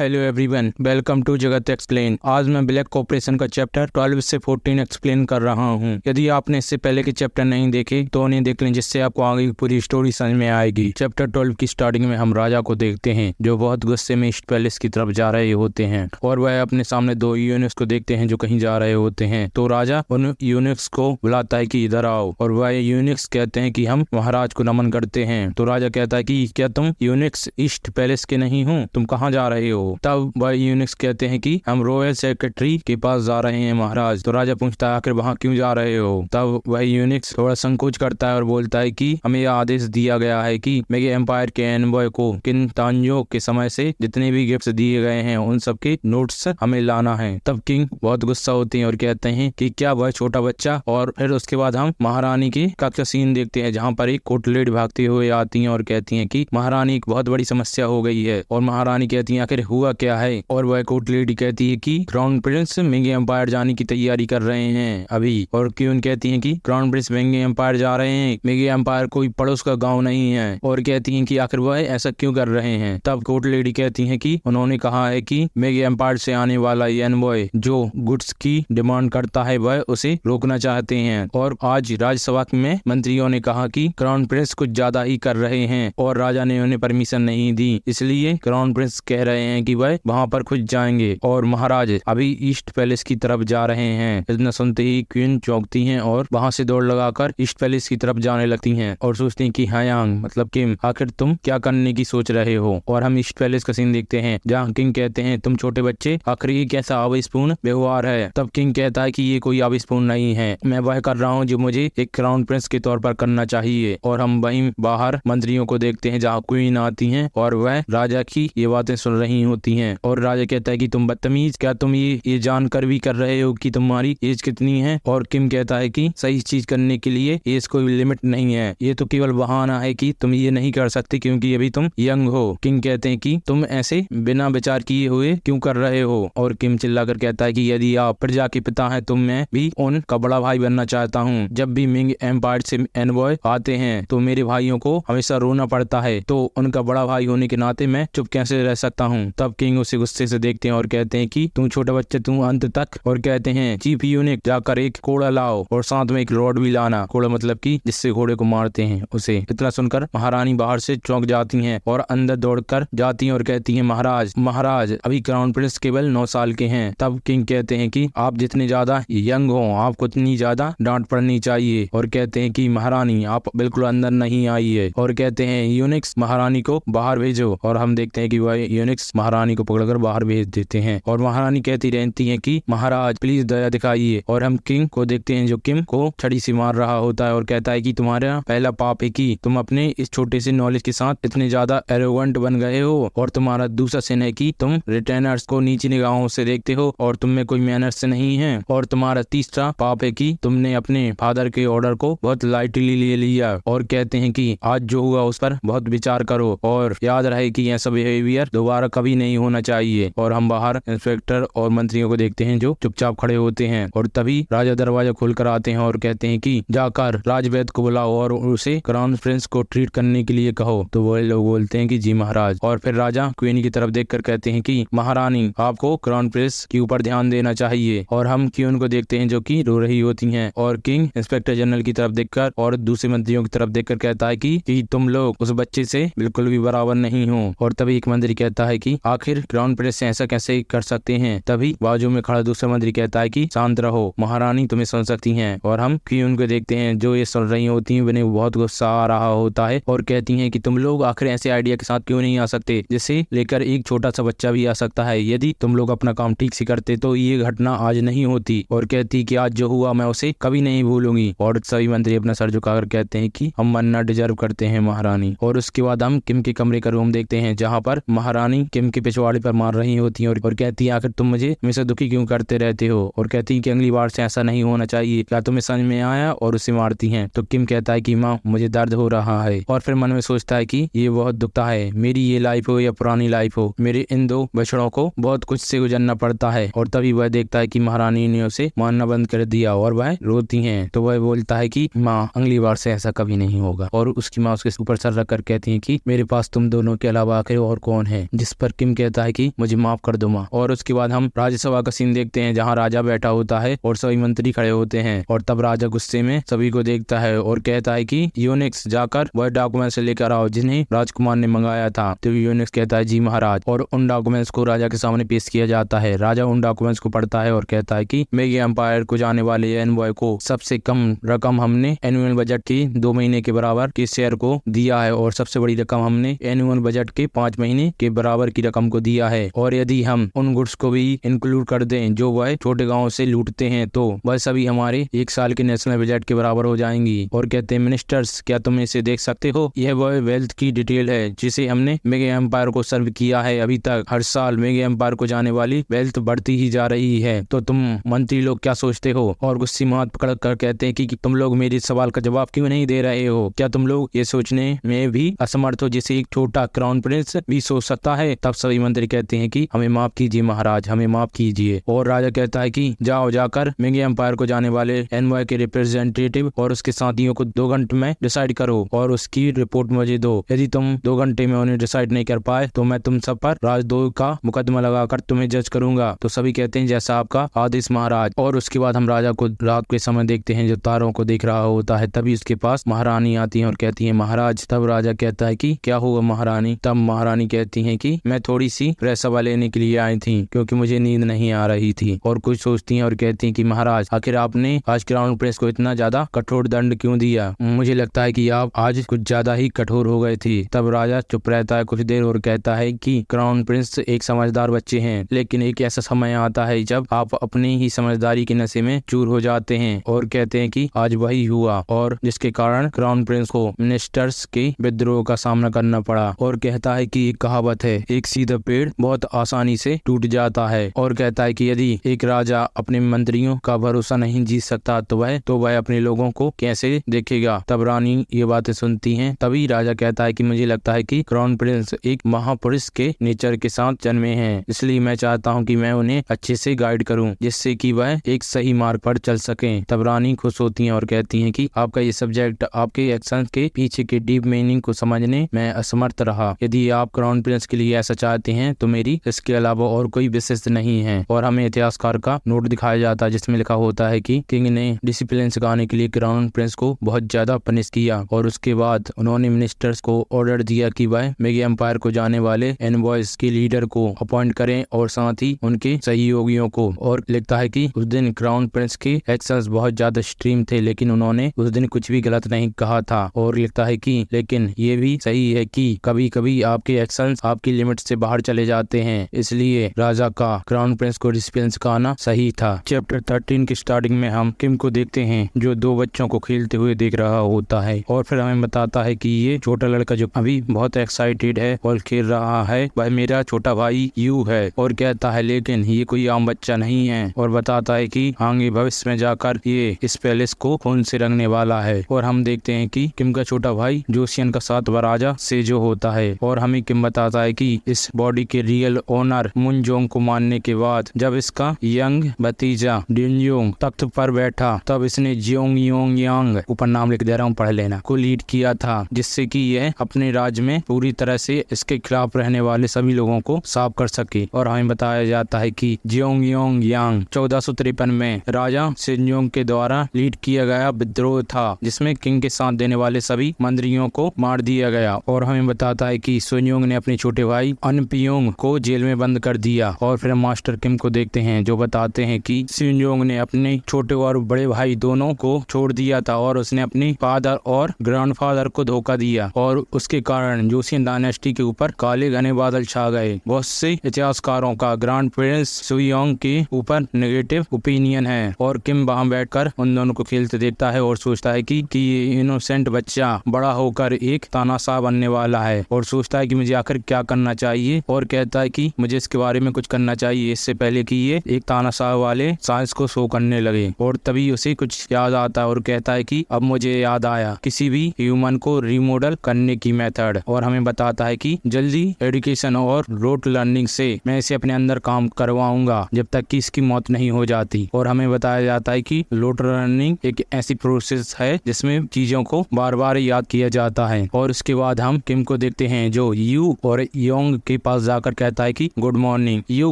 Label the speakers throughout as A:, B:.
A: Hello everyone, welcome to जगत explain. आज मैं ब्लैक कॉर्पोरेशन का चैप्टर 12 से 14 एक्सप्लेन कर रहा हूँ। यदि आपने इससे पहले के चैप्टर नहीं देखे तो उन्हें देख लें, जिससे आपको आगे की पूरी स्टोरी समझ में आएगी। चैप्टर 12 की स्टार्टिंग में हम राजा को देखते हैं जो बहुत गुस्से में ईस्ट पैलेस की तरफ जा रहे होते हैं और वह अपने सामने दो यूनिट्स को देखते हैं जो कहीं जा रहे होते हैं। तो राजा उन यूनिट्स को बुलाता है कि इधर आओ, और वह यूनिट्स कहते हैं कि हम महाराज को नमन करते हैं। तो राजा कहता है कि क्या तुम यूनिट्स ईस्ट पैलेस के नहीं हो, तुम कहाँ जा रहे हो? तब वह यूनिक्स कहते हैं कि हम रॉयल सेक्रेटरी के पास जा रहे हैं महाराज। तो राजा पूछता है आखिर वहाँ क्यों जा रहे हो? तब वह यूनिक्स थोड़ा संकोच करता है और बोलता है कि हमें यह आदेश दिया गया है कि मेगे एम्पायर के एनबॉय को किन तांजो के समय से जितने भी गिफ्ट्स दिए गए हैं उन सबके नोट्स हमें लाना है। तब किंग बहुत गुस्सा होते हैं और कहते हैं कि क्या वह छोटा बच्चा। और फिर उसके बाद हम महारानी की का सीन देखते हैं जहाँ पर एक कोर्ट लेडी भागती हुई आती है और कहती है कि महारानी एक बहुत बड़ी समस्या हो गई है। और महारानी कहती है आखिर हुआ क्या है? और वह कोर्ट लेडी कहती है कि क्राउन प्रिंस मिंगे एम्पायर जाने की तैयारी कर रहे हैं अभी। और क्यून कहती है कि क्राउन प्रिंस मिंगे एम्पायर जा रहे हैं, मिंगे एम्पायर कोई पड़ोस का गांव नहीं है। और कहती है कि आखिर वह ऐसा क्यों कर रहे हैं? तब कोर्ट लेडी कहती है कि उन्होंने कहा है कि मिंगे एम्पायर से आने वाला एनबॉय जो गुड्स की डिमांड करता है वह उसे रोकना चाहते हैं। और आज राज्यसभा में मंत्रियों ने कहा कि क्राउन प्रिंस कुछ ज्यादा ही कर रहे हैं और राजा ने उन्हें परमिशन नहीं दी, इसलिए क्राउन प्रिंस कह रहे हैं कि वह वहां पर खुद जाएंगे और महाराज अभी ईस्ट पैलेस की तरफ जा रहे हैं। इतना सुनते ही क्वीन चौंकती हैं और वहां से दौड़ लगाकर ईस्ट पैलेस की तरफ जाने लगती हैं और सोचती हैं कि हायांग मतलब किम, आखिर तुम क्या करने की सोच रहे हो? और हम ईस्ट पैलेस का सीन देखते हैं जहाँ किंग कहते हैं तुम छोटे बच्चे, आखिर ये कैसा आवेशपूर्ण व्यवहार है? तब किंग कहता है कि ये कोई आवेशपूर्ण नहीं है, मैं वह कर रहा हूँ जो मुझे एक क्राउन प्रिंस के तौर पर करना चाहिए। और हम वहीं बाहर मंत्रियों को देखते हैं जहाँ क्वीन आती हैं और वह राजा की ये बातें सुन रही होती हैं। और राजा कहता है कि तुम बदतमीज, क्या तुम ये जानकर भी कर रहे हो कि तुम्हारी एज कितनी है? और किम कहता है कि सही चीज करने के लिए एज कोई लिमिट नहीं है, ये तो केवल बहाना है कि तुम ये नहीं कर सकते क्योंकि अभी तुम यंग हो। किंग कहते हैं कि तुम ऐसे बिना विचार किए हुए क्यों कर रहे हो? और किम चिल्लाकर कहता है कि यदि आप प्रजा के पिता हैं तो मैं भी उनका बड़ा भाई बनना चाहता हूँ। जब भी मिंग एम्पायर से एनबॉय आते हैं तो मेरे भाइयों को हमेशा रोना पड़ता है, तो उनका बड़ा भाई होने के नाते मैं चुप कैसे रह सकता हूँ? तब किंग उसे गुस्से से देखते हैं और कहते हैं कि तुम छोटे बच्चे, तुम अंत तक। और कहते हैं चीफ यूनिक जाकर एक कोड़ा लाओ और साथ में एक रॉड भी लाना। कोड़ा मतलब कि जिससे घोड़े को मारते हैं उसे। इतना सुनकर महारानी बाहर से चौंक जाती हैं और अंदर दौड़कर जाती हैं और कहती हैं महाराज अभी क्राउन प्रिंस केवल 9 साल के हैं। तब किंग कहते हैं कि आप जितने ज्यादा यंग हो आपको उतनी ज्यादा डांट पड़नी चाहिए। और कहते हैं कि महारानी आप बिल्कुल अंदर नहीं आई है। और कहते हैं यूनिक्स महारानी को बाहर भेजो। और हम देखते हैं कि वह यूनिक्स महारानी को पकड़कर बाहर भेज देते हैं और महारानी कहती रहती है कि महाराज प्लीज दया दिखाइए। और हम किंग को देखते हैं जो किम को छड़ी से मार रहा होता है और कहता है कि तुम्हारा पहला पाप है कि तुम अपने इस छोटे से नॉलेज के साथ इतने ज्यादा एरोगेंट बन गए हो। और तुम्हारा दूसरा sin है कि तुम रिटेनर्स को नीची निगाहों से देखते हो और तुम में कोई मैनर्स नहीं है। और तुम्हारा तीसरा पाप है कि तुमने अपने फादर के ऑर्डर को बहुत लाइटली ले लिया। और कहते हैं कि आज जो हुआ उस पर बहुत विचार करो और याद रहे कि ऐसा बिहेवियर दोबारा कभी नहीं होना चाहिए। और हम बाहर इंस्पेक्टर और मंत्रियों को देखते हैं जो चुपचाप खड़े होते हैं। और तभी राजा दरवाजा खोलकर आते हैं और कहते हैं कि जाकर राजवैद्य को बुलाओ और उसे क्राउन प्रिंस को ट्रीट करने के लिए कहो। तो वो लोग बोलते हैं कि जी महाराज। और फिर राजा क्वीन की तरफ देखकर कहते हैं कि महारानी आपको क्राउन प्रिंस के ऊपर ध्यान देना चाहिए। और हम क्वीन को देखते हैं जो कि रो रही होती हैं। और किंग इंस्पेक्टर जनरल की तरफ देखकर और दूसरे मंत्रियों की तरफ देखकर कहता है कि तुम लोग उस बच्चे से बिल्कुल भी बराबर नहीं हो। और तभी एक मंत्री कहता है कि आखिर क्राउन प्रिंस से ऐसा कैसे कर सकते हैं? तभी बाजू में खड़ा दूसरा मंत्री कहता है कि शांत रहो, महारानी तुम्हें सुन सकती हैं। और हम क्वीन को देखते हैं जो ये सुन रही होती हैं, उन्हें बहुत गुस्सा आ रहा होता है और कहती हैं कि तुम लोग आखिर ऐसे आइडिया के साथ क्यों नहीं आ सकते जिसे लेकर एक छोटा सा बच्चा भी आ सकता है। यदि तुम लोग अपना काम ठीक से करते तो ये घटना आज नहीं होती। और कहती कि आज जो हुआ मैं उसे कभी नहीं भूलूंगी। और सभी मंत्री अपना सर झुकाकर कहते हैं कि हम मरना डिजर्व करते हैं महारानी। और उसके बाद हम किम के कमरे का रूम देखते हैं जहाँ पर महारानी किम के पिछवाड़े पर मार रही होती है और कहती है आखिर तुम मुझे हमेशा दुखी क्यों करते रहते हो? और कहती है कि अगली बार से ऐसा नहीं होना चाहिए, क्या तुम्हें समझ में आया? और उसे मारती हैं। तो किम कहता है कि माँ मुझे दर्द हो रहा है। और फिर मन में सोचता है कि ये बहुत दुखता है, मेरी ये लाइफ हो या पुरानी लाइफ हो, मेरे इन दो बछड़ों को बहुत कुछ से गुजरना पड़ता है। और तभी वह देखता है कि महारानी ने उसे मारना बंद कर दिया और वह रोती हैं। तो वह बोलता है कि माँ अगली बार से ऐसा कभी नहीं होगा। और उसकी माँ उसके ऊपर सर रखकर कहती है कि मेरे पास तुम दोनों के अलावा आखिर और कौन है? जिस पर किम किम कहता है कि मुझे माफ कर दो माँ। और उसके बाद हम राज्यसभा का सीन देखते हैं जहाँ राजा बैठा होता है और सभी मंत्री खड़े होते हैं और तब राजा गुस्से में सभी को देखता है और कहता है कि यूनिक्स जाकर वह डॉक्यूमेंट्स लेकर आओ जिन्हें राजकुमार ने मंगाया था। तो यूनिक्स कहता है जी महाराज, और उन डॉक्यूमेंट्स को राजा के सामने पेश किया जाता है। राजा उन डॉक्यूमेंट्स को पढ़ता है और कहता है कि मेगे एम्पायर को जाने वाले एनवॉय को सबसे कम रकम हमने एनुअल बजट की 2 महीने के बराबर के शेयर को दिया है और सबसे बड़ी रकम हमने एनुअल बजट के 5 महीने के बराबर की रकम को दिया है। और यदि हम उन गुड्स को भी इंक्लूड कर दें जो वह छोटे गाँव से लूटते हैं तो वह सभी हमारे 1 साल के नेशनल बजट के बराबर हो जाएंगी। और कहते हैं मिनिस्टर्स, क्या तुम इसे देख सकते हो? यह वह वेल्थ की डिटेल है जिसे हमने मेगे एम्पायर को सर्व किया है। अभी तक हर साल मेगे एम्पायर को जाने वाली वेल्थ बढ़ती ही जा रही है। तो तुम मंत्री लोग क्या सोचते हो? और गुस्से में हाथ पकड़ कर कहते हैं कि तुम लोग मेरे सवाल का जवाब क्यों नहीं दे रहे हो? क्या तुम लोग ये सोचने में भी असमर्थ हो जिसे एक छोटा क्राउन प्रिंस भी सोच सकता है? तब सभी मंत्री कहते हैं कि हमें माफ कीजिए महाराज, हमें माफ कीजिए। और राजा कहता है कि जाओ जाकर मेगे एम्पायर को जाने वाले एनवॉय के रिप्रेजेंटेटिव और उसके साथियों को 2 घंटे में डिसाइड करो और उसकी रिपोर्ट मुझे दो। यदि तुम 2 घंटे में उन्हें डिसाइड नहीं कर पाए तो मैं तुम सब पर राजद्रोह का मुकदमा लगाकर तुम्हें जज करूंगा। तो सभी कहते हैं जैसा आपका आदेश महाराज। और उसके बाद हम राजा को रात के समय देखते हैं जो तारों को देख रहा होता है। तभी उसके पास महारानी आती है और कहती है महाराज। तब राजा कहता है कि क्या हुआ महारानी? तब महारानी कहती है कि मैं थोड़ी सी फ्रेश हवा लेने के लिए आई थी क्योंकि मुझे नींद नहीं आ रही थी। और कुछ सोचती हैं और कहती हैं कि महाराज आखिर आपने आज क्राउन प्रिंस को इतना ज्यादा कठोर दंड क्यों दिया? मुझे लगता है कि आप आज कुछ ज्यादा ही कठोर हो गए थे। तब राजा चुप रहता है कुछ देर और कहता है कि क्राउन प्रिंस एक समझदार बच्चे हैं, लेकिन एक ऐसा समय आता है जब आप अपनी ही समझदारी के नशे में चूर हो जाते हैं। और कहते हैं कि आज वही हुआ और जिसके कारण क्राउन प्रिंस को मिनिस्टर्स के विद्रोह का सामना करना पड़ा। और कहता है कि एक कहावत है, एक सीधा पेड़ बहुत आसानी से टूट जाता है। और कहता है कि यदि एक राजा अपने मंत्रियों का भरोसा नहीं जीत सकता तो वह अपने लोगों को कैसे देखेगा? तब रानी ये बातें सुनती हैं। तभी राजा कहता है कि मुझे लगता है कि क्राउन प्रिंस एक महापुरुष के नेचर के साथ जन्मे हैं, इसलिए मैं चाहता हूँ कि मैं उन्हें अच्छे से गाइड करूँ जिससे कि वह एक सही मार्ग पर चल सकें। तब रानी खुश होती हैं और कहती हैं कि आपका ये सब्जेक्ट आपके एक्शन के पीछे के डीप मीनिंग को समझने में असमर्थ रहा। यदि आप क्राउन प्रिंस के लिए ऐसा चाहते हैं तो मेरी इसके अलावा और कोई विशेष नहीं है। और हमें इतिहासकार का नोट दिखाया जाता है जिसमें लिखा होता है कि किंग ने डिसिप्लिन सिखाने के लिए क्राउन प्रिंस को बहुत ज्यादा पनिश किया और उसके बाद उन्होंने मिनिस्टर्स को ऑर्डर दिया कि वह मेगे एम्पायर को जाने वाले एनवॉयज के लीडर को अपॉइंट करें और साथ ही उनके सहयोगियों को। और लिखता है कि उस दिन क्राउन प्रिंस के एक्शंस बहुत ज्यादा एक्सट्रीम थे लेकिन उन्होंने उस दिन कुछ भी गलत नहीं कहा था। और लिखता है कि लेकिन ये भी सही है कि कभी कभी आपके एक्शंस आपकी लिमिट से बाहर चले जाते हैं, इसलिए राजा का क्राउन प्रिंस को डिसिप्लिन सिखाना सही था। चैप्टर 13 की स्टार्टिंग में हम किम को देखते हैं जो 2 बच्चों को खेलते हुए देख रहा होता है और फिर हमें बताता है कि ये छोटा लड़का जो अभी बहुत एक्साइटेड है और खेल रहा है वह मेरा छोटा भाई यू है। और कहता है लेकिन ये कोई आम बच्चा नहीं है और बताता है कि आगे भविष्य में जाकर ये इस पैलेस को खून से रंगने वाला है। और हम देखते हैं कि किम का छोटा भाई जोशियन का 7वां राजा सेजो होता है। और हमें किम बताता है कि इस बॉडी के रियल ओनर मुनजोंग को मारने के बाद जब इसका यंग भतीजा डिनयोंग तख्त पर बैठा तब इसने जियोंग योंग यांग, ऊपर नाम लिख दे रहा हूँ पढ़ लेना, को लीड किया था जिससे कि यह अपने राज्य में पूरी तरह से इसके खिलाफ रहने वाले सभी लोगों को साफ कर सके। और हमें बताया जाता है कि जियोंग योंग यांग 1453 में राजा सेजोंग के द्वारा लीड किया गया विद्रोह था जिसमें किंग के साथ देने वाले सभी मंत्रियों को मार दिया गया। और हमें बताता है कि सेजोंग ने अपने छोटे भाई अनपियोंग को जेल में बंद कर दिया। और फिर मास्टर किम को देखते हैं जो बताते हैं कि सेजोंग ने अपने छोटे और बड़े भाई दोनों को छोड़ दिया था और उसने अपने फादर और ग्रैंडफादर को धोखा दिया और उसके कारण जोशियन डायनेस्टी के ऊपर काले घने बादल छा गए। बहुत से इतिहासकारों का ग्रैंड प्रिंस सुयोंग के ऊपर नेगेटिव ओपिनियन है। और किम वहां बैठकर उन दोनों को खेलते देखता है और सोचता है कि ये इनोसेंट बच्चा बड़ा होकर एक तानाशाह बनने वाला है और सोचता है कि मुझे आखिर क्या करना चाहिए। और कहता है कि मुझे इसके बारे में कुछ करना चाहिए इससे पहले कि ये एक तानाशाह वाले साइंस को शो करने लगे। और तभी उसे कुछ याद आता है और कहता है कि अब मुझे याद आया किसी भी ह्यूमन को रिमॉडल करने की मेथड। और हमें बताता है कि जल्दी एजुकेशन और रोट लर्निंग से मैं इसे अपने अंदर काम करवाऊंगा जब तक कि इसकी मौत नहीं हो जाती। और हमें बताया जाता है कि रोट लर्निंग एक ऐसी प्रोसेस है जिसमें चीजों को बार बार याद किया जाता है। और उसके बाद हम किम को देखते हैं जो यू और योंग के पास जाकर कहता है कि good morning, you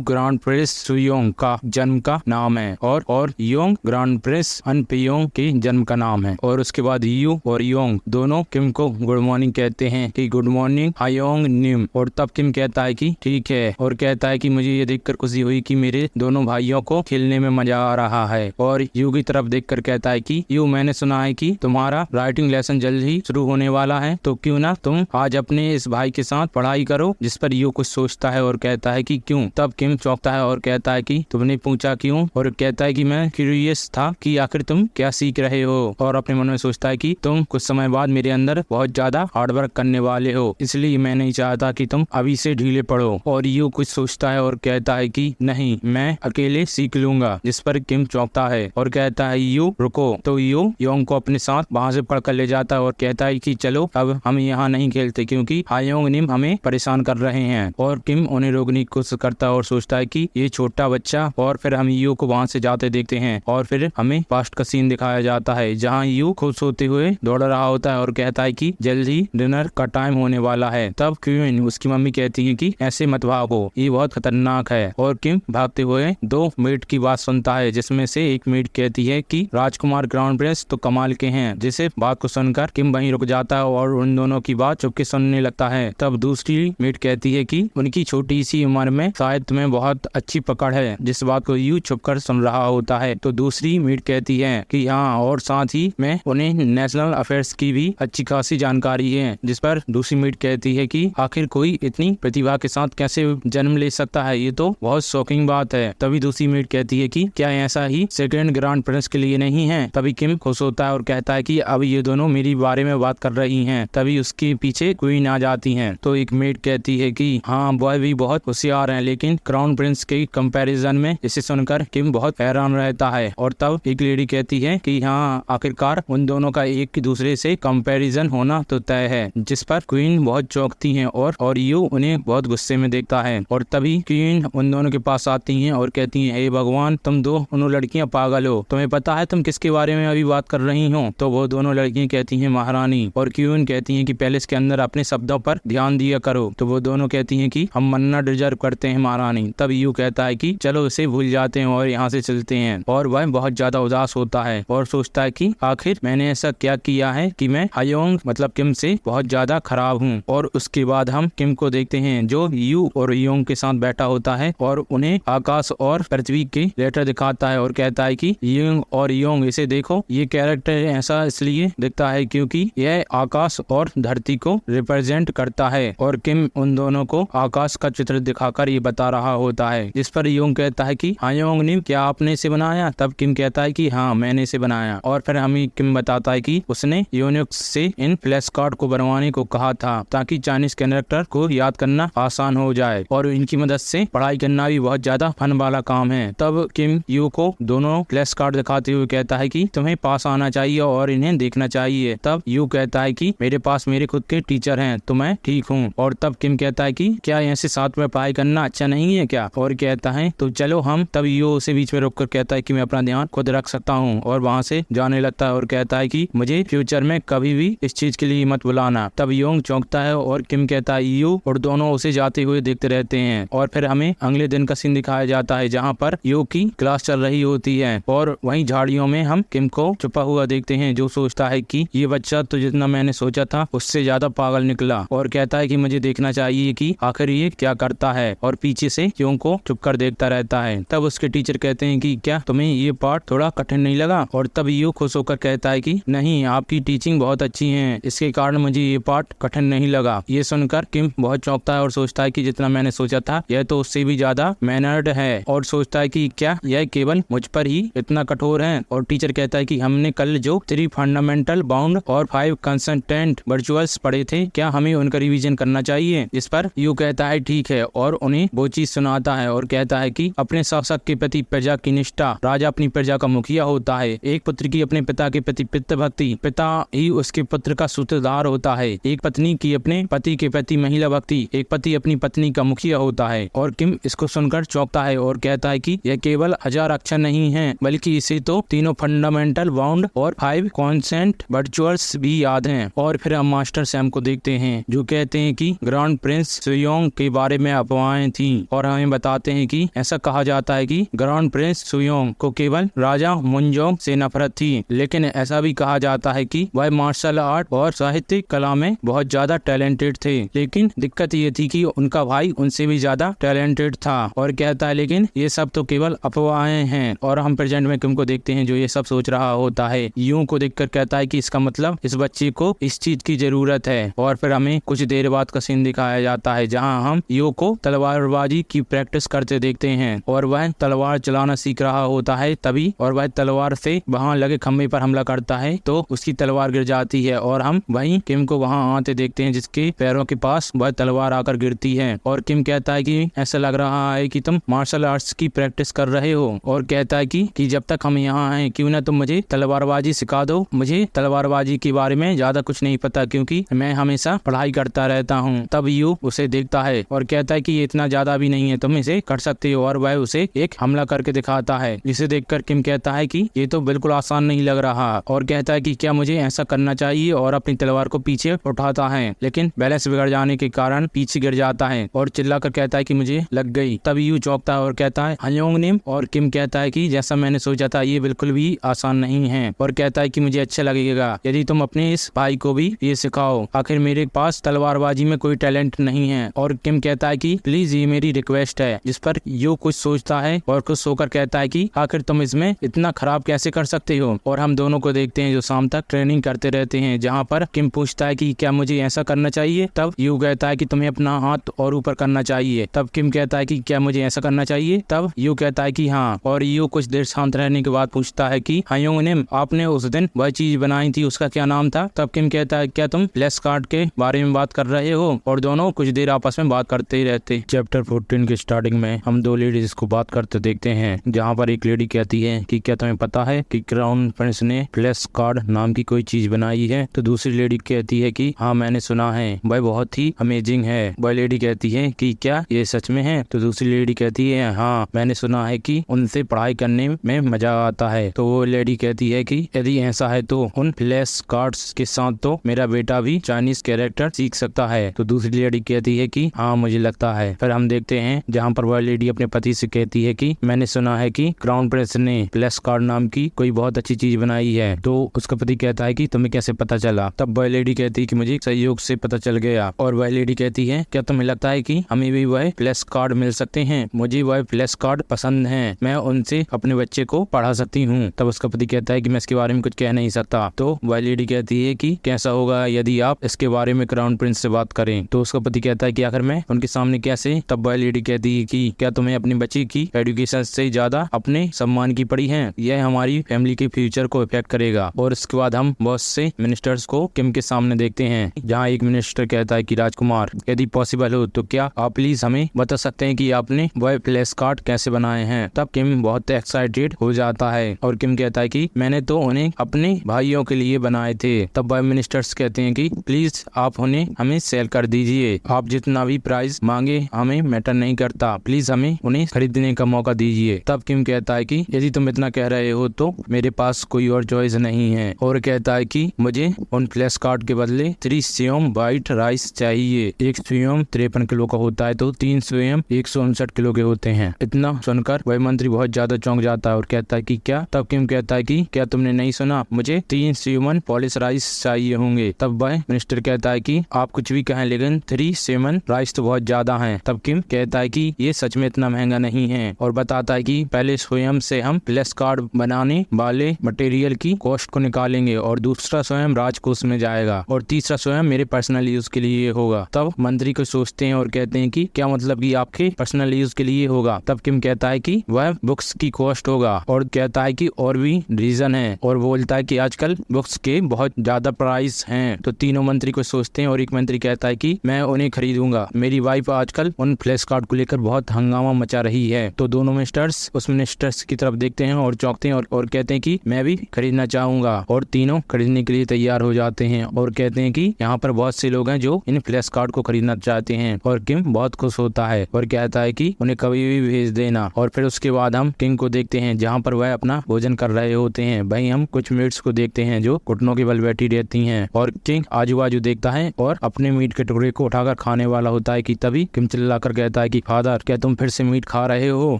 A: grand prince Suyong का जन्म का नाम है और योंग ग्रैंड प्रिंस अनपियोंग के जन्म का नाम है। और उसके बाद यू और योंग दोनों किम को गुड मॉर्निंग कहते हैं कि गुड मॉर्निंग हायोंग निम। और तब किम कहता है कि ठीक है, और कहता है कि मुझे ये देखकर खुशी हुई कि मेरे दोनों भाइयों को खेलने में मजा आ रहा है। और यू की तरफ देखकर कहता है कि यू, मैंने सुना है कि तुम्हारा राइटिंग लेसन जल्द ही शुरू होने वाला है, तो क्यों ना तुम आज अपने इस भाई के साथ पढ़ाई करो। जिस पर यू कुछ सोचता है और कहता है कि क्यों। तब किम चौंकता है और कहता है कि तुमने पूछा क्यों, और कहता है कि मैं क्यूरियस था कि आखिर तुम क्या सीख रहे हो। और अपने मन में सोचता है कि तुम कुछ समय बाद मेरे अंदर बहुत ज्यादा हार्डवर्क करने वाले हो, इसलिए मैं नहीं चाहता कि तुम अभी से ढीले पड़ो। और यू कुछ सोचता है और कहता है कि नहीं, मैं अकेले सीख लूंगा। जिस पर किम चौंकता है और कहता है यू रुको। तो यू योंग को अपने साथ वहां से पकड़ ले जाता है और कहता है कि चलो अब हम यहाँ नहीं खेलते क्योंकि हायोंग निम हमें परेशान कर रहे हैं। और किम उन्हें रोकने की कोशिश करता है और सोचता है कि ये छोटा बच्चा। और फिर हम यू को वहां से जाते देखते हैं और फिर हमें पास्ट का सीन दिखाया जाता है जहाँ यू खुश होते हुए दौड़ रहा होता है और कहता है कि जल्द ही डिनर का टाइम होने वाला है। तब क्वीन उसकी मम्मी कहती है कि ऐसे मत भागो, ये बहुत खतरनाक है। और किम भागते हुए दो मेट की बात सुनता है, जिसमें से एक मेट कहती है कि राजकुमार ग्राउंड प्रिंस तो कमाल के हैं। जिसे बात को सुनकर किम वहीं रुक जाता है और उन दोनों की बात चुपके सुनने लगता है। तब दूसरी मेट कहती है कि उनकी छोटी सी उम्र में शायद तुम्हें बहुत अच्छी पकड़ है, जिस बात को यू छुपकर सुन रहा होता है। तो दूसरी मेट कहती है कि हाँ, और साथ ही में उन्हें नेशनल अफेयर्स की भी अच्छी खासी जानकारी है। जिस पर दूसरी मेट कहती है कि आखिर कोई इतनी प्रतिभा के साथ कैसे जन्म ले सकता है, ये तो बहुत शॉकिंग बात है। तभी दूसरी मेट कहती है कि क्या ऐसा ही सेकंड ग्रांड प्रिंस के लिए नहीं है। तभी किम खुश होता है और कहता है कि अब ये दोनों मेरी बारे में बात कर रही हैं। तभी उसके पीछे क्वीन आ जाती हैं। तो एक मेट कहती है कि हाँ, वह भी बहुत होशियार हैं, लेकिन क्राउन प्रिंस के कंपैरिजन में। इसे सुनकर किम बहुत हैरान रहता है। और तब एक लेडी कहती है कि हाँ, आखिरकार उन दोनों का एक दूसरे से कंपैरिजन होना तो तय है। जिस पर क्वीन बहुत चौंकती है और यू उन्हें बहुत गुस्से में देखता है। और तभी क्वीन उन दोनों के पास आती हैं और कहती हैं, हे भगवान, तुम दोनों लड़कियां पागल हो, तुम्हें पता है तुम किसके बारे में अभी बात कर रही हो। तो वो दोनों लड़कियां कहती हैं महारानी। और क्वीन कहती हैं कि पैलेस के अंदर अपने शब्दों पर ध्यान दिया करो। तो वो दोनों कहती हैं कि हम मन्नत डिजर्व करते हैं महारानी। तब यू कहता है कि चलो इसे भूल जाते हैं और यहाँ से चलते हैं। और वह बहुत ज्यादा उदास होता है और सोचता है कि आखिर मैंने ऐसा क्या किया है कि मैं हायोंग मतलब किम से बहुत ज्यादा खराब हूँ। और उसके बाद हम किम को देखते हैं जो यू और योंग के साथ बैठा होता है और उन्हें आकाश और पृथ्वी के लेटर दिखाता है और कहता है कि यू और योंग, इसे देखो, ये कैरेक्टर ऐसा इसलिए दिखता है क्योंकि यह आकाश और धरती को रिप्रेजेंट करता है। और किम उन दोनों को आकाश का चित्र दिखाकर ये बता रहा होता है। जिस पर योंग कहता है कि हायोंग निम, क्या आपने इसे बनाया। तब किम कहता है कि हाँ, मैंने इसे बनाया। और फिर हमें किम बताता है कि उसने यूनिक्स से इन फ्लैश कार्ड को बनवाने को कहा था ताकि चाइनीज कैरेक्टर को याद करना आसान हो जाए और इनकी मदद से पढ़ाई करना भी बहुत ज्यादा फन वाला काम है। तब किम यू को दोनों फ्लैश कार्ड दिखाते हुए कहता है कि तुम्हें पास आना चाहिए और इन्हें देखना चाहिए। तब यू कहता है कि मेरे पास मेरे खुद के टीचर हैं तो मैं ठीक हूँ। और तब किम कहता है कि क्या ऐसे साथ में पढ़ाई करना अच्छा नहीं है क्या। और कहता है तो चलो हम। तब यू उसे बीच में रोककर कहता है कि मैं अपना ध्यान खुद रख सकता हूँ और वहाँ से जाने लगता है और कहता है कि मुझे फ्यूचर में कभी भी इस चीज के लिए मत बुलाना। तब योंग चौंकता है और किम कहता है यू, और दोनों उसे जाते हुए देखते रहते हैं। और फिर हमें अगले दिन का सीन दिखाया जाता है जहाँ पर यू की क्लास चल रही होती है और वहीं झाड़ियों में हम किम को छुपा हुआ देखते हैं जो सोचता है कि ये बच्चा तो जितना मैंने सोचा था उससे ज्यादा पागल निकला। और कहता है कि मुझे देखना चाहिए कि आखिर ये क्या करता है और पीछे से योंग को चुप कर देखता रहता है। तब उसके टीचर कहते हैं कि क्या तुम्हें ये पार्ट थोड़ा कठिन नहीं लगा। और तब यू खुश होकर कहता है कि नहीं, आपकी टीचिंग बहुत अच्छी है, इसके कारण मुझे ये पार्ट कठिन नहीं लगा। ये सुनकर किम बहुत चौंकता है और सोचता है कि जितना मैंने सोचा था यह तो उससे भी ज्यादा मैनर्ड है। और सोचता है कि क्या यह केवल मुझ पर ही इतना कठोर है। और टीचर कहता है कि हमने कल जो 3 फंडामेंटल बाउंड और 5 कंसिस्टेंट वर्चुअल्स पढ़े थे, क्या हमें उनका रिवीजन करना चाहिए। इस पर यू कहता है ठीक है और उन्हें वो चीज सुनाता है और कहता है कि अपने शासक के प्रति प्रजा की निष्ठा, राजा अपनी प्रजा का मुखिया होता है, एक पुत्र की अपने पिता के प्रति पितृ भक्ति, पिता ही उसके पुत्र का सूत्रधार होता है, एक पत्नी की अपने पति के प्रति महिला भक्ति, एक पति अपनी पत्नी का मुखिया होता है। और किम इसको सुनकर चौंकता है और कहता है कि यह केवल 1000 अक्षर नहीं है बल्कि इसे तो 3 फंडामेंटल बाउंड और 5 कॉन्सेंट वर्चुअल्स भी याद हैं। और फिर हम मास्टर सैम को देखते हैं जो कहते हैं कि ग्रांड प्रिंस सुयोंग के बारे में अफवाहें थी और हमें बताते हैं कि ऐसा कहा जाता है कि ग्राउंड प्रिंस सुयोंग को केवल राजा मुनजोंग से नफरत थी, लेकिन ऐसा भी कहा जाता है कि वह मार्शल आर्ट और साहित्यिक कला में बहुत ज्यादा टैलेंटेड थे। लेकिन दिक्कत ये थी कि उनका भाई उनसे भी ज्यादा टैलेंटेड था। और कहता है लेकिन ये सब तो केवल अफवाहें हैं। और हम प्रेजेंट में किम को देखते हैं जो ये सब सोच रहा होता है। यूं को देखकर कहता है कि इसका मतलब इस बच्चे को इस चीज की जरूरत है। और फिर हमें कुछ देर बाद का सीन दिखाया जाता है जहाँ हम यू को तलवारबाजी की प्रैक्टिस करते देखते हैं और वह तलवार चलाना सीख रहा होता है तभी, और वह तलवार से वहाँ लगे खम्भे पर हमला करता है तो उसकी तलवार गिर जाती है और हम वहीं किम को वहाँ आते देखते हैं जिसके पैरों के पास वह तलवार आकर गिरती है। और किम कहता है कि ऐसा लग रहा है कि तुम मार्शल आर्ट्स की प्रैक्टिस कर रहे हो। और कहता है कि जब तक हम यहाँ हैं क्यों ना तुम मुझे तलवारबाजी सिखा दो। मुझे तलवारबाजी के बारे में ज्यादा कुछ नहीं पता क्योंकि मैं हमेशा पढ़ाई करता रहता हूँ। तब यू उसे देखता है और कहता है कि ये इतना ज्यादा भी नहीं है, तुम इसे कर सकते हो। और वह उसे एक हमला करके दिखाता है जिसे देखकर किम कहता है कि ये तो बिल्कुल आसान नहीं लग रहा। और कहता है कि क्या मुझे ऐसा करना चाहिए और अपनी तलवार को पीछे उठाता है लेकिन बैलेंस बिगड़ जाने के कारण पीछे गिर जाता है और चिल्लाकर कहता है कि मुझे लग गई। तब यू चौंकता है और कहता है हयोंग निम। और किम कहता है कि जैसा मैंने सोचा था ये बिल्कुल भी आसान नहीं है। और कहता है कि मुझे अच्छा लगेगा यदि तुम अपने इस भाई को भी ये सिखाओ, आखिर मेरे पास तलवारबाजी में कोई टैलेंट नहीं है। और किम कहता है कि प्लीज ये मेरी रिक्वेस्ट है, जिस पर यू कुछ सोचता है और कुछ सोकर कहता है कि आखिर तुम इसमें इतना खराब कैसे कर सकते हो। और हम दोनों को देखते हैं जो शाम तक ट्रेनिंग करते रहते हैं जहाँ पर किम पूछता है कि क्या मुझे ऐसा करना चाहिए। तब यू कहता है कि तुम्हें अपना हाथ और ऊपर करना चाहिए। तब किम कहता है कि क्या मुझे ऐसा करना चाहिए। तब यू कहता है कि हाँ। और यू कुछ देर शांत रहने के बाद पूछता है कि हयोंग निम, आपने उस दिन वह चीज बनाई थी उसका क्या नाम था। तब किम कहता है क्या तुम फ्लैश कार्ड के बारे में बात कर रहे हो। और दोनों कुछ देर आपस में बात करते ही रहते। चैप्टर 14 के स्टार्टिंग में हम दो लेडीज को बात करते देखते हैं जहाँ पर एक लेडी कहती है कि क्या तुम्हें पता है कि क्राउन प्रिंस ने फ्लैश कार्ड नाम की कोई चीज बनाई है। तो दूसरी लेडी कहती है कि हाँ मैंने सुना है, वह बहुत ही अमेजिंग है। वह लेडी कहती है कि क्या ये सच में है। तो दूसरी लेडी कहती है हाँ मैंने सुना है कि उनसे पढ़ाई करने में मजा आता है। तो वो लेडी कहती है कि यदि ऐसा है तो उन फ्लैश कार्ड्स के साथ तो मेरा बेटा भी चाइनीज कैरेक्टर सीख सकता है। तो दूसरी लेडी कहती है कि हाँ मुझे लगता है। फिर हम देखते हैं जहाँ पर वह लेडी अपने पति से कहती है कि मैंने सुना है कि क्राउन प्रिंस ने फ्लैश कार्ड नाम की कोई बहुत अच्छी चीज बनाई है। तो उसका पति कहता है कि तुम्हें कैसे पता चला। तब वह लेडी कहती है कि मुझे सहयोग से पता चल गया। और वह लेडी कहती है क्या तुम्हें लगता है कि हमें भी वह फ्लैश कार्ड मिल सकते हैं। मुझे वह फ्लैश कार्ड पसंद है, मैं उनसे अपने बच्चे को पढ़ा सकती हूँ। तब उसका पति कहता है कि मैं इसके बारे में कुछ कह नहीं सकता। तो वह लेडी कहती है कि कैसा होगा यदि आप इसके बारे में क्राउन प्रिंस से बात करें। तो उसका पति कहता है कि आखिर मैं उनके सामने कैसे। तब वह लेडी कहती है कि क्या तुम्हें अपने बच्चे की एजुकेशन से ज्यादा अपने सम्मान की पड़ी है। यह हमारी फैमिली के फ्यूचर को इफेक्ट करेगा। और इसके बाद हम बहुत से मिनिस्टर्स को किम के सामने देखते हैं जहाँ एक मिनिस्टर कहता है कि राजकुमार यदि पॉसिबल हो तो क्या आप प्लीज हमें बता सकते हैं कि आपने वह फ्लैश कार्ड कैसे बनाए हैं। तब किम बहुत एक्साइटेड हो जाता है और किम कहता है कि मैंने तो उन्हें अपने भाइयों के लिए बनाए थे। तब वह मिनिस्टर्स कहते हैं कि प्लीज आप उन्हें हमें सेल कर दीजिए, आप जितना भी प्राइस मांगे हमें मैटर नहीं करता, प्लीज हमें उन्हें खरीदने का मौका दीजिए। तब किम कहता है कि यदि तुम इतना कह रहे हो तो मेरे पास कोई और चॉइस नहीं है। और कहता है कि मुझे उन फ्लैश कार्ड के बदले 3 सेम व्हाइट राइस चाहिए। एक सेम 53 किलो का होता है तो 3 सेम 159 किलो के होते हैं। इतना सुनकर वह मंत्री बहुत ज्यादा चौंक जाता है और कहता है कि क्या। तब किम कहता है कि क्या तुमने नहीं सुना, मुझे 3 सेमन पॉलिश राइस चाहिए होंगे। तब वह मिनिस्टर कहता है कि आप कुछ भी कहें लेकिन 3 सेमन राइस तो बहुत ज्यादा है। तब किम कहता है कि ये सच में इतना महंगा नहीं है और बताता है कि पहले स्वयं से हम फ्लैश कार्ड बनाने वाले मटेरियल की कॉस्ट को निकालेंगे और दूसरा स्वयं राजकोष में जाएगा और तीसरा स्वयं मेरे पर्सनल यूज के लिए होगा। तब मंत्री को सोचते हैं और कहते हैं कि क्या मतलब कि आपके पर्सनल यूज के लिए होगा। तब किम कहता है कि वह बुक्स की कॉस्ट होगा और कहता है कि और भी रीजन है और बोलता है कि आजकल बुक्स के बहुत ज्यादा प्राइस हैं। तो तीनों मंत्री को सोचते हैं और एक मंत्री कहता है कि मैं उन्हें खरीदूंगा, मेरी वाइफ आजकल उन फ्लैश कार्ड को लेकर बहुत हंगामा मचा रही है। तो दोनों मिनिस्टर्स उस मिनिस्टर्स की तरफ देखते हैं और चौंकते हैं और कहते हैं कि मैं भी खरीदना चाहूंगा और तीनों खरीदने के लिए तैयार हो जाते हैं और कहते हैं कि यहाँ पर बहुत से लोग हैं जो इन फ्लैश कार्ड को खरीदना चाहते हैं। और किम बहुत खुश होता है और कहता है कि उन्हें कभी भी भेज देना। और फिर उसके बाद हम किंग को देखते हैं जहाँ पर वह अपना भोजन कर रहे होते हैं। वहीं हम कुछ मेट्स को देखते हैं जो घुटनों के बल बैठी रहती हैं और किंग आजू बाजू देखता है और अपने मीट के टुकड़े को उठाकर खाने आने वाला होता है कि तभी किम चिल्लाकर कहता है कि फादर क्या तुम फिर से मीट खा रहे हो।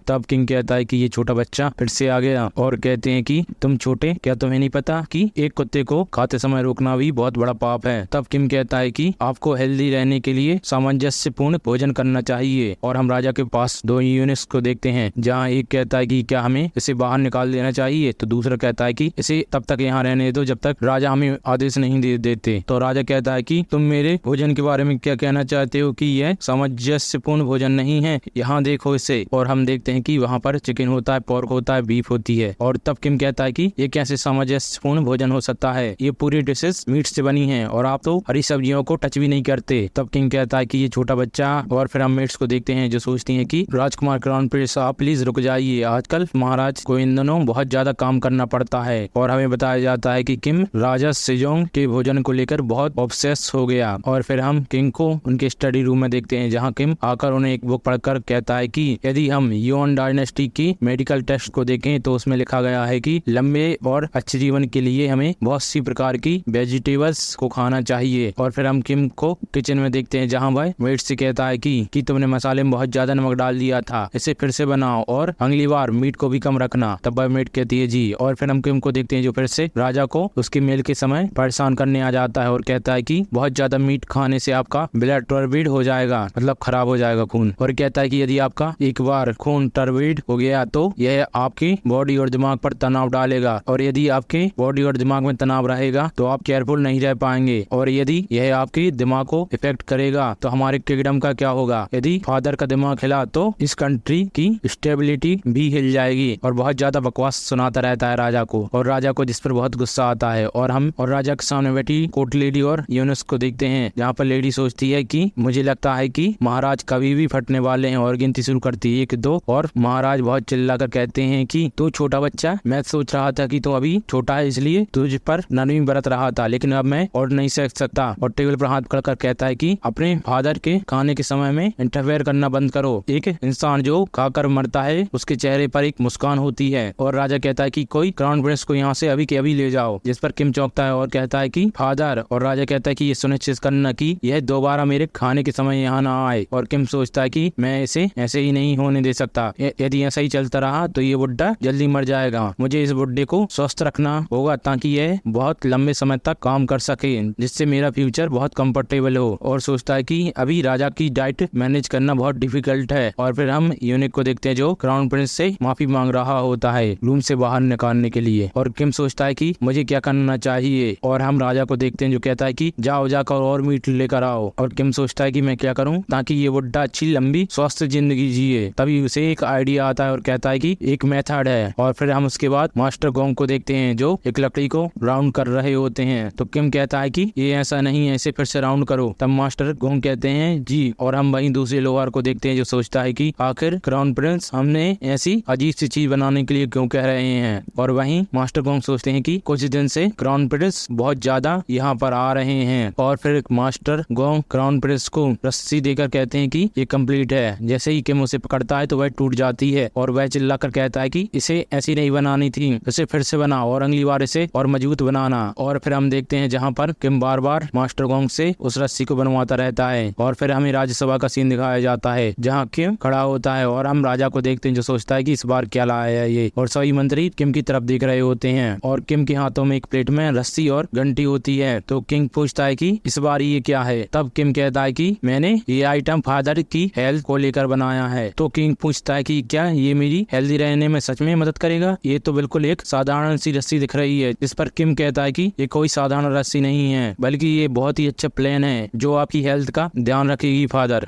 A: तब किंग कहता है कि ये छोटा बच्चा फिर से आ गया और कहते हैं कि तुम छोटे, क्या तुम्हें नहीं पता कि एक कुत्ते को खाते समय रोकना भी बहुत बड़ा पाप है। तब किम कहता है कि आपको हेल्दी रहने के लिए सामंजस्यपूर्ण भोजन करना चाहिए। और हम राजा के पास दो यूनिट्स को देखते हैं, जहाँ एक कहता है कि क्या हमें इसे बाहर निकाल देना चाहिए, तो दूसरा कहता है कि इसे तब तक यहाँ रहने दो जब तक राजा हमें आदेश नहीं दे देते। तो राजा कहता है कि तुम मेरे भोजन के बारे में क्या कहना चाहते हो कि यह सामंजस्यपूर्ण भोजन नहीं है, यहाँ देखो इसे। और हम देखते हैं कि वहाँ पर चिकन होता है, पोर्क होता है, बीफ होती है। और तब किम कहता है कि ये कैसे सामंजस्यपूर्ण भोजन हो सकता है, ये पूरी डिशेस मीट से बनी है और आप तो हरी सब्जियों को टच भी नहीं करते। तब किंग कहता है कि ये छोटा बच्चा। और फिर हम मेट्स को देखते हैं जो सोचती हैं कि राजकुमार क्राउन प्रिंस आप प्लीज रुक जाइए, आजकल महाराज को इन दिनों बहुत ज्यादा काम करना पड़ता है। और हमें बताया जाता है कि किम राजा सेजोंग के भोजन को लेकर बहुत ऑब्सेस हो गया। और फिर हम किंग को उनके स्टडी रूम में देखते हैं, जहाँ किम आकर उन्हें एक बुक पढ़कर कहता है कि यदि हम युआन डायनेस्टी की मेडिकल टेस्ट को देखें तो उसमें लिखा गया है कि लंबे और अच्छे जीवन के लिए हमें बहुत सी प्रकार की वेजिटेबल्स को खाना चाहिए। और फिर हम किम को किचन में देखते हैं, जहाँ वह मेट से कहता है कि तुमने मसाले में बहुत ज्यादा नमक डाल दिया था, इसे फिर से बनाओ और अगली बार मीट को भी कम रखना। तब वह मेट कहती है जी। और फिर हम किम को देखते हैं जो फिर से राजा को उसके मेल के समय परेशान करने आ जाता है और कहता है कि बहुत ज्यादा मीट खाने से आपका ब्लड टर्बिड हो जाएगा, मतलब खराब हो जाएगा खून। और कहता है कि यदि आपका एक बार खून टर्बिड हो गया तो यह आपकी बॉडी और दिमाग पर तनाव डालेगा, और यदि आपके बॉडी और दिमाग में तनाव रहेगा तो आप केयरफुल नहीं रह पाएंगे, और यदि यह आपके दिमाग को इफेक्ट करेगा तो हमारे किंगडम का क्या होगा। यदि फादर का दिमाग हिला तो इस कंट्री की स्टेबिलिटी भी हिल जाएगी। और बहुत ज्यादा बकवास सुनाता रहता है राजा को, और राजा को जिस पर बहुत गुस्सा आता है। और हम और राजा के सामने बैठी कोर्ट लेडी और यूनुस को देखते हैं, जहाँ पर लेडी सोचती है कि मुझे लगता है कि महाराज कभी भी फटने वाले हैं, और गिनती शुरू करती है 1 2। और महाराज बहुत चिल्लाकर कहते हैं कि तू छोटा बच्चा, मैं सोच रहा था कि तू अभी छोटा है इसलिए तुझ पर नरमी बरत रहा था, लेकिन अब मैं और नहीं सह सकता। और टेबल पर हाथ पकड़कर कहता है कि अपने फादर के खाने के समय में इंटरफेयर करना बंद करो। एक इंसान जो खाकर मरता है उसके चेहरे पर एक मुस्कान होती है। और राजा कहता है कि कोई क्राउन प्रिंस को यहाँ से अभी के अभी ले जाओ, जिस पर किम चौंकता है और कहता है कि फादर। और राजा कहता है कि ये सुनिश्चित करना कि यह दोबारा मेरे खाने के समय यहाँ ना आए। और किम सोचता है कि मैं इसे ऐसे ही नहीं होने दे सकता, यदि ऐसा ही चलता रहा तो ये बुड्ढा जल्दी मर जाएगा। मुझे इस बुड्ढे को स्वस्थ रखना होगा ताकि यह बहुत लंबे समय तक काम कर सके, जिससे मेरा फ्यूचर बहुत कंफर्टेबल हो। और सोचता है कि अभी राजा की डाइट मैनेज करना बहुत डिफिकल्ट है। और फिर हम यूनिक को देखते हैं जो क्राउन प्रिंस से माफी मांग रहा होता है रूम से बाहर निकालने के लिए। और किम सोचता है कि मुझे क्या करना चाहिए। और हम राजा को देखते हैं जो कहता है कि जाओ जाकर और मीट लेकर आओ। और किम सोचता है कि मैं क्या करूं ताकि ये बुड्ढा अच्छी लंबी स्वस्थ जिंदगी जिए। तभी उसे एक आइडिया आता है और कहता है कि एक मेथड है। और फिर हम उसके बाद मास्टर गोंग को देखते हैं जो एक लकड़ी को राउंड कर रहे होते हैं। तो किम कहता है कि ये ऐसा नहीं है, इसे फिर से राउंड करो। तब मास्टर गोंग कहते हैं जी। और हम वहीं दूसरे लोहार को देखते हैं जो सोचता है कि आखिर क्राउन प्रिंस हमने ऐसी अजीब सी चीज बनाने के लिए क्यों कह रहे हैं। और वहीं मास्टर गोंग सोचते हैं कि कुछ दिन से क्राउन प्रिंस बहुत ज्यादा यहाँ पर आ रहे हैं। और फिर मास्टर गोंग क्राउन प्रिंस को रस्सी देकर कहते हैं कि ये कंप्लीट है। जैसे ही किम उसे पकड़ता है तो वह टूट जाती है, और वह चिल्लाकर कहता है कि इसे ऐसी नहीं बनानी थी, इसे फिर से बनाओ और अगली बार इसे और मजबूत बनाना। और फिर हम देखते हैं जहाँ पर किम बार बार मास्टर गोंग से उस रस्सी को बनवाता रहता है। और फिर हमें राज्यसभा का सीन दिखाया जाता है जहाँ किम खड़ा होता है, और हम राजा को देखते हैं जो सोचता है कि इस बार क्या लाया है ये। और सभी मंत्री किम की तरफ देख रहे होते हैं, और किम के हाथों में एक प्लेट में रस्सी और घंटी होती है। तो किंग पूछता है कि इस बार ये क्या है। तब किम कहता है कि मैंने ये आइटम फादर की हेल्थ को लेकर बनाया है। तो किंग पूछता है कि क्या ये मेरी हेल्दी रहने में सच में मदद करेगा। ये तो बिल्कुल एक साधारण सी रस्सी दिख रही है, जिस पर किम कहता है कि ये कोई साधारण रस्सी नहीं है, बल्कि ये बहुत ही अच्छा प्लान है जो आपकी हेल्थ का ध्यान रखेगी फादर।